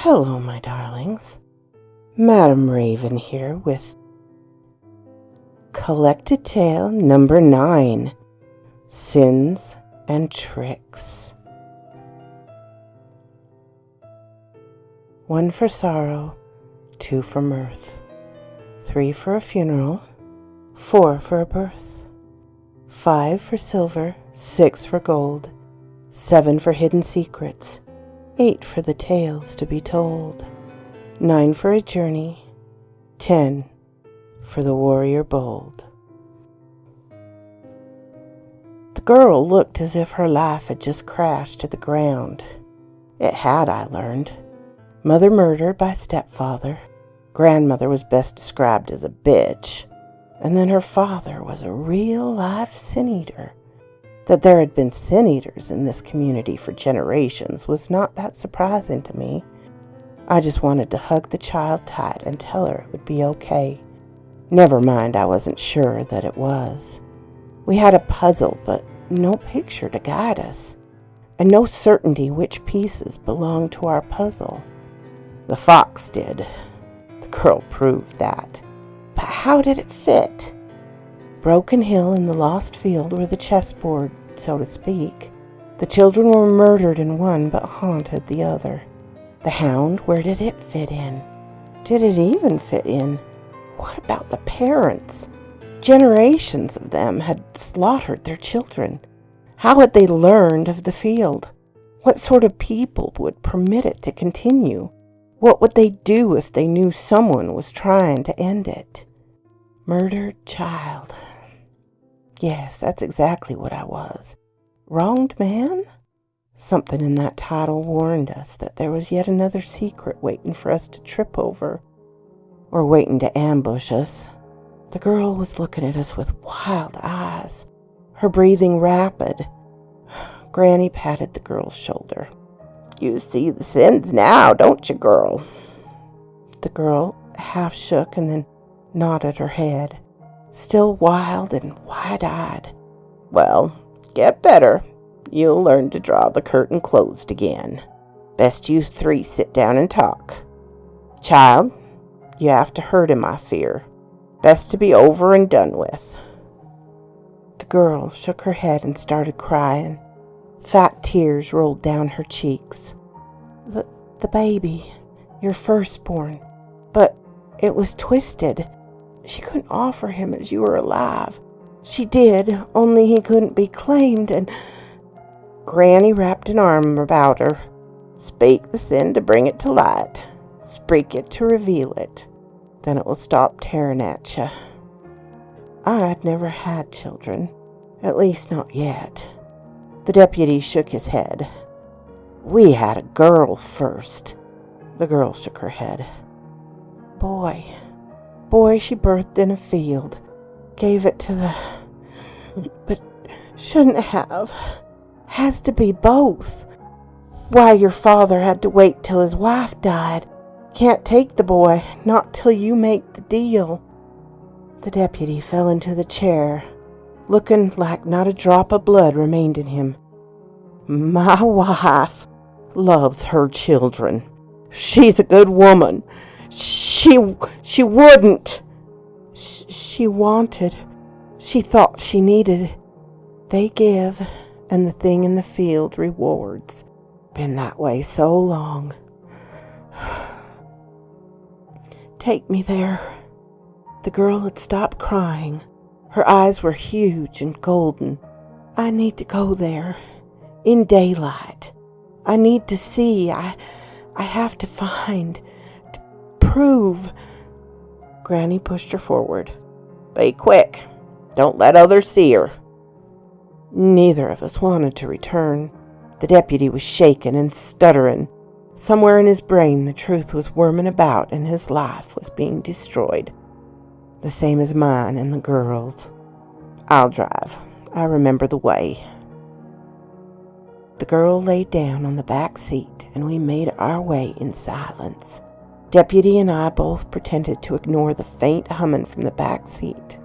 Hello, my darlings. Madam Raven here with Collected Tale number 9, Sins and Tricks. 1 for sorrow, 2 for mirth, 3 for a funeral, 4 for a birth, 5 for silver, 6 for gold, 7 for hidden secrets, 8 for the tales to be told, 9 for a journey, 10 for the warrior bold. The girl looked as if her life had just crashed to the ground. It had, I learned. Mother murdered by stepfather. Grandmother was best described as a bitch. And then her father was a real-life sin-eater. That there had been sin-eaters in this community for generations was not that surprising to me. I just wanted to hug the child tight and tell her it would be okay. Never mind, I wasn't sure that it was. We had a puzzle, but no picture to guide us, and no certainty which pieces belonged to our puzzle. The fox did. The girl proved that. But how did it fit? Broken Hill and the Lost Field were the chessboard, so to speak. The children were murdered in one but haunted the other. The hound, where did it fit in? Did it even fit in? What about the parents? Generations of them had slaughtered their children. How had they learned of the field? What sort of people would permit it to continue? What would they do if they knew someone was trying to end it? Murdered child. Yes, that's exactly what I was. Wronged man? Something in that title warned us that there was yet another secret waiting for us to trip over, or waiting to ambush us. The girl was looking at us with wild eyes, her breathing rapid. Granny patted the girl's shoulder. "You see the sins now, don't you, girl?" The girl half shook and then nodded her head, still wild and wide-eyed. "Well, get better. You'll learn to draw the curtain closed again. Best you 3 sit down and talk. Child, you have to hurt him, I fear. Best to be over and done with." The girl shook her head and started crying. Fat tears rolled down her cheeks. The baby, your firstborn, but it was twisted. She couldn't offer him as you were alive. She did, only he couldn't be claimed, and Granny wrapped an arm about her. "Speak the sin to bring it to light. Speak it to reveal it. Then it will stop tearing at you." I'd never had children, at least not yet. The deputy shook his head. "We had a girl first." The girl shook her head. Boy she birthed in a field. Gave it to the... But shouldn't have. Has to be both. Why, your father had to wait till his wife died. Can't take the boy, not till you make the deal." The deputy fell into the chair, looking like not a drop of blood remained in him. "My wife loves her children. She's a good woman. She wouldn't. She wanted. She thought she needed. They give, and the thing in the field rewards. Been that way so long. Take me there." The girl had stopped crying. Her eyes were huge and golden. "I need to go there. In daylight. I need to see. I have to find. To prove." Granny pushed her forward. "Be quick. Don't let others see her." Neither of us wanted to return. The deputy was shaking and stuttering. Somewhere in his brain the truth was worming about and his life was being destroyed. The same as mine and the girl's. "I'll drive. I remember the way." The girl lay down on the back seat and we made our way in silence. Deputy and I both pretended to ignore the faint humming from the back seat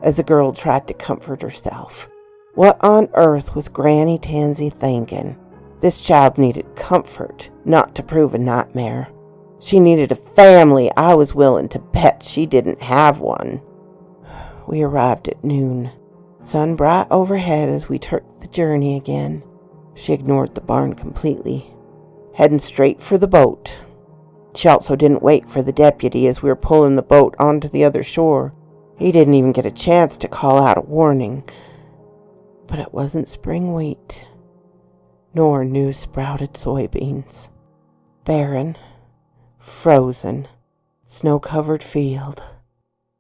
as the girl tried to comfort herself. What on earth was Granny Tansy thinking? This child needed comfort, not to prove a nightmare. She needed a family. I was willing to bet she didn't have one. We arrived at noon. Sun bright overhead as we took the journey again. She ignored the barn completely, heading straight for the boat. She also didn't wait for the deputy as we were pulling the boat onto the other shore. He didn't even get a chance to call out a warning. But it wasn't spring wheat, nor new sprouted soybeans. Barren, frozen, snow-covered field.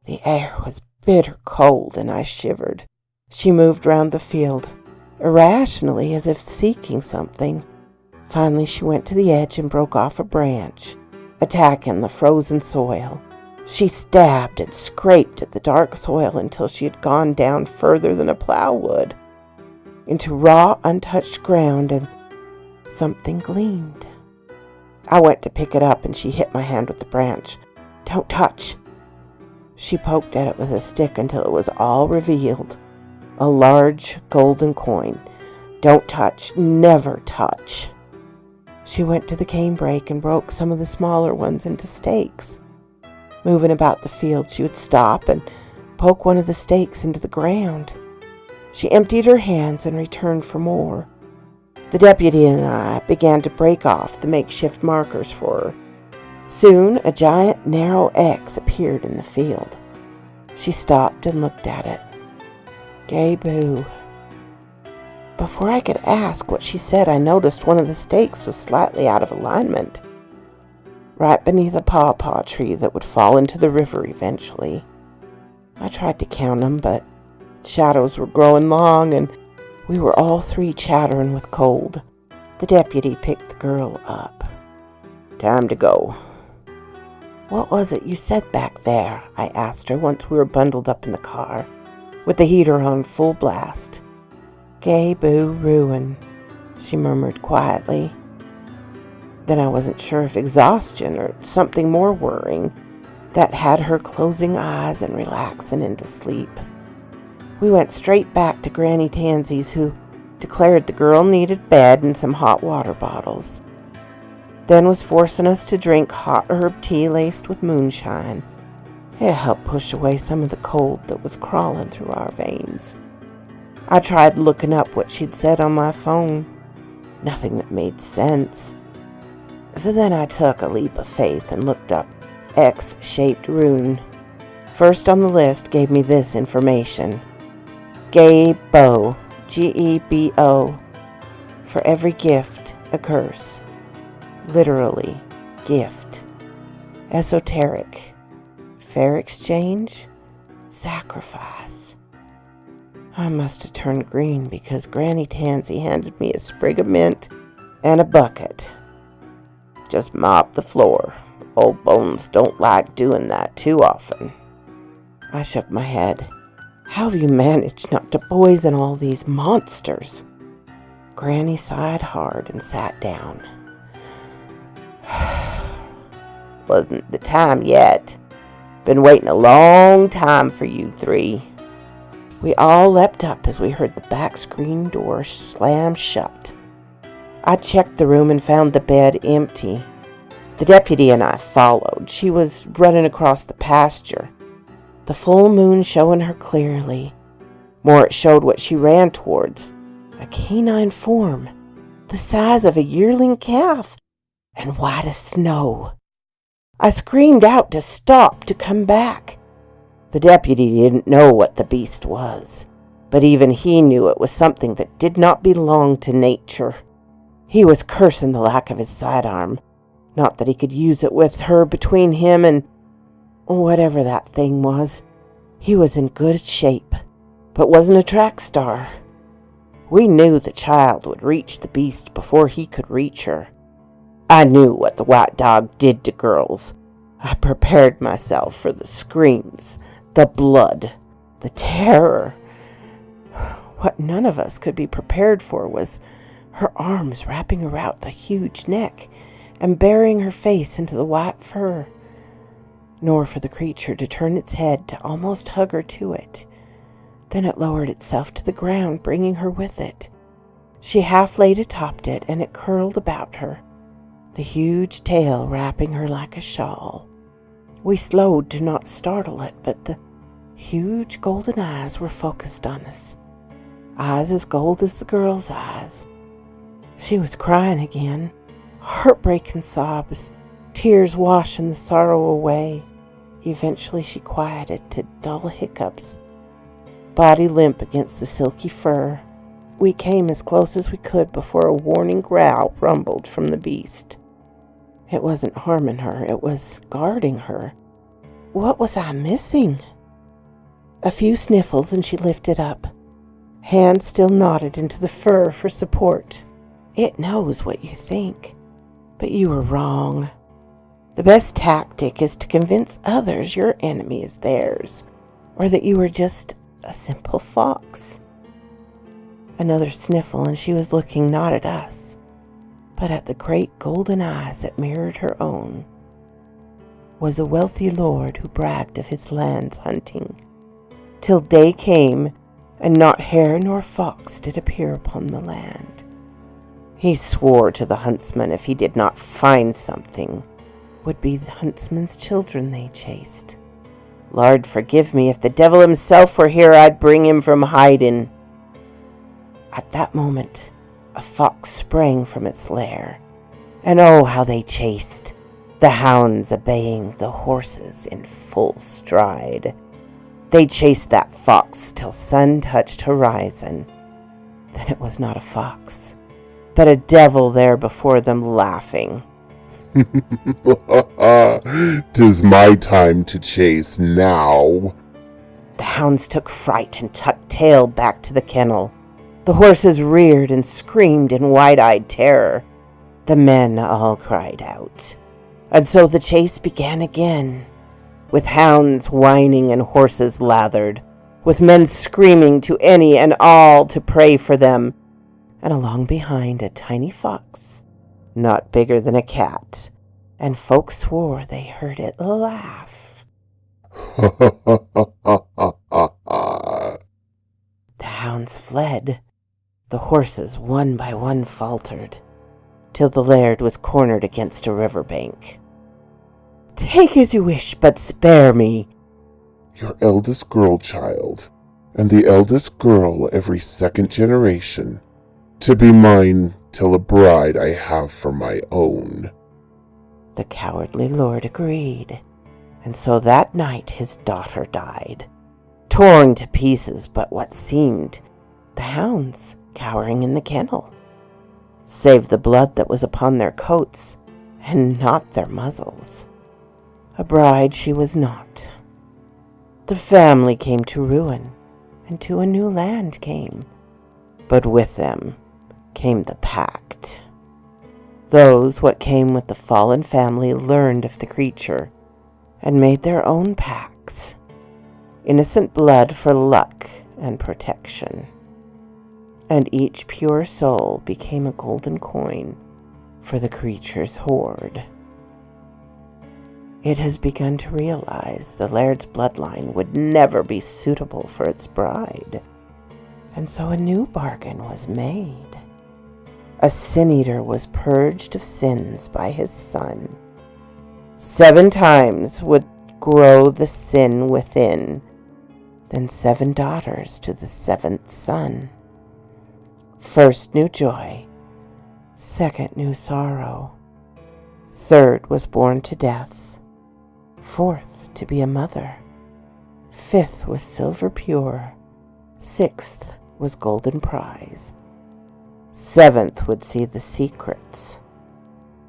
The air was bitter cold and I shivered. She moved round the field, irrationally as if seeking something. Finally she went to the edge and broke off a branch, attacking the frozen soil. She stabbed and scraped at the dark soil until she had gone down further than a plow would, into raw, untouched ground, and something gleamed. I went to pick it up and she hit my hand with the branch. "Don't touch." She poked at it with a stick until it was all revealed. A large golden coin. "Don't touch. Never touch." She went to the canebrake and broke some of the smaller ones into stakes. Moving about the field, she would stop and poke one of the stakes into the ground. She emptied her hands and returned for more. The deputy and I began to break off the makeshift markers for her. Soon, a giant, narrow X appeared in the field. She stopped and looked at it. "Gay boo." Before I could ask what she said, I noticed one of the stakes was slightly out of alignment, right beneath a pawpaw tree that would fall into the river eventually. I tried to count them, but shadows were growing long, and we were all three chattering with cold. The deputy picked the girl up. "Time to go." "What was it you said back there?" I asked her once we were bundled up in the car, with the heater on full blast. "Gay boo ruin," she murmured quietly. Then I wasn't sure if exhaustion or something more worrying that had her closing eyes and relaxing into sleep. We went straight back to Granny Tansy's, who declared the girl needed bed and some hot water bottles. Then was forcing us to drink hot herb tea laced with moonshine. It helped push away some of the cold that was crawling through our veins. I tried looking up what she'd said on my phone. Nothing that made sense. So then I took a leap of faith and looked up X-shaped rune. First on the list gave me this information. Gebo, Gebo. For every gift, a curse. Literally, gift. Esoteric. Fair exchange. Sacrifice. I must have turned green because Granny Tansy handed me a sprig of mint and a bucket. "Just mop the floor. Old bones don't like doing that too often." I shook my head. "How have you managed not to poison all these monsters?" Granny sighed hard and sat down. "Wasn't the time yet. Been waiting a long time for you three." We all leapt up as we heard the back screen door slam shut. I checked the room and found the bed empty. The deputy and I followed. She was running across the pasture, the full moon showing her clearly. More, it showed what she ran towards, a canine form, the size of a yearling calf, and white as snow. I screamed out to stop, to come back. The deputy didn't know what the beast was, but even he knew it was something that did not belong to nature. He was cursing the lack of his sidearm, not that he could use it with her between him and whatever that thing was. He was in good shape, but wasn't a track star. We knew the child would reach the beast before he could reach her. I knew what the white dog did to girls. I prepared myself for the screams, the blood, the terror. What none of us could be prepared for was her arms wrapping around the huge neck and burying her face into the white fur, nor for the creature to turn its head to almost hug her to it. Then it lowered itself to the ground, bringing her with it. She half laid atop it, and it curled about her. the huge tail wrapping her like a shawl. We slowed to not startle it, but the huge golden eyes were focused on us. Eyes as gold as the girl's eyes. She was crying again, heartbreaking sobs, tears washing the sorrow away. Eventually she quieted to dull hiccups, body limp against the silky fur. We came as close as we could before a warning growl rumbled from the beast. It wasn't harming her, it was guarding her. What was I missing? A few sniffles and she lifted up. Hands still knotted into the fur for support. It knows what you think, but you were wrong. The best tactic is to convince others your enemy is theirs, or that you are just a simple fox. Another sniffle and she was looking not at us, but at the great golden eyes that mirrored her own. Was a wealthy lord who bragged of his lands hunting, till day came and not hare nor fox did appear upon the land. He swore to the huntsman if he did not find something, would be the huntsman's children they chased. Lord, forgive me, if the devil himself were here, I'd bring him from hiding. At that moment, a fox sprang from its lair, and oh, how they chased, the hounds obeying the horses in full stride. They chased that fox till sun touched horizon. Then it was not a fox, but a devil there before them laughing. "'Tis my time to chase now." The hounds took fright and tucked tail back to the kennel. The horses reared and screamed in wide-eyed terror. The men all cried out. And so the chase began again, with hounds whining and horses lathered, with men screaming to any and all to pray for them, and along behind a tiny fox, not bigger than a cat, and folks swore they heard it laugh. The hounds fled. The horses one by one faltered, till the laird was cornered against a river bank. "Take as you wish, but spare me." "Your eldest girl child, and the eldest girl every second generation, to be mine till a bride I have for my own." The cowardly lord agreed, and so that night his daughter died, torn to pieces but what seemed the hounds cowering in the kennel, save the blood that was upon their coats and not their muzzles. A bride she was not. The family came to ruin, and to a new land came, but with them came the pact. Those what came with the fallen family learned of the creature and made their own pacts. Innocent blood for luck and protection. And each pure soul became a golden coin for the creature's hoard. It has begun to realize the laird's bloodline would never be suitable for its bride, and so a new bargain was made. A sin-eater was purged of sins by his son. 7 times would grow the sin within, then 7 daughters to the 7th son. First new joy, second new sorrow, third was born to death, fourth to be a mother, fifth was silver pure, sixth was golden prize, seventh would see the secrets.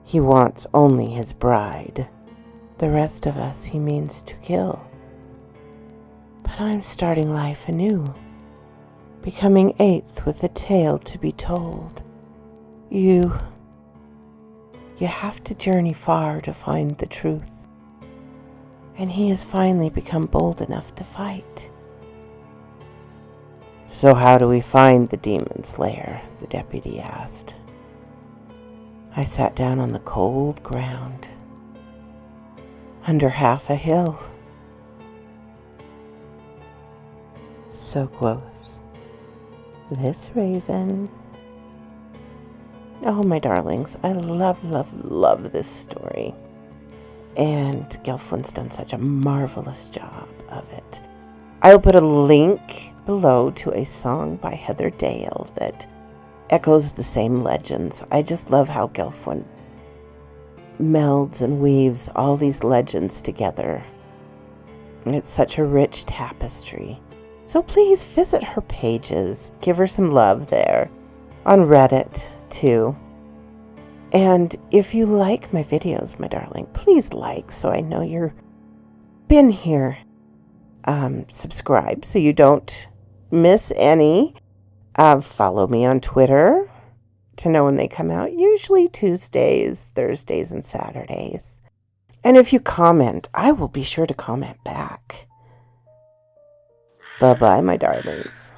He wants only his bride. The rest of us he means to kill. But I'm starting life anew, becoming 8th with a tale to be told. You have to journey far to find the truth. And he has finally become bold enough to fight. "So how do we find the demon's lair?" the deputy asked. I sat down on the cold ground, under half a hill. So quoth this raven. Oh, my darlings, I love, love, love this story. And Gelfwin's done such a marvelous job of it. I will put a link below to a song by Heather Dale that echoes the same legends. I just love how Gelfwin melds and weaves all these legends together. And it's such a rich tapestry. So please visit her pages. Give her some love there. On Reddit, too. And if you like my videos, my darling, please like so I know you're been here. Subscribe so you don't miss any. Follow me on Twitter to know when they come out. Usually Tuesdays, Thursdays, and Saturdays. And if you comment, I will be sure to comment back. Bye-bye, my darlings.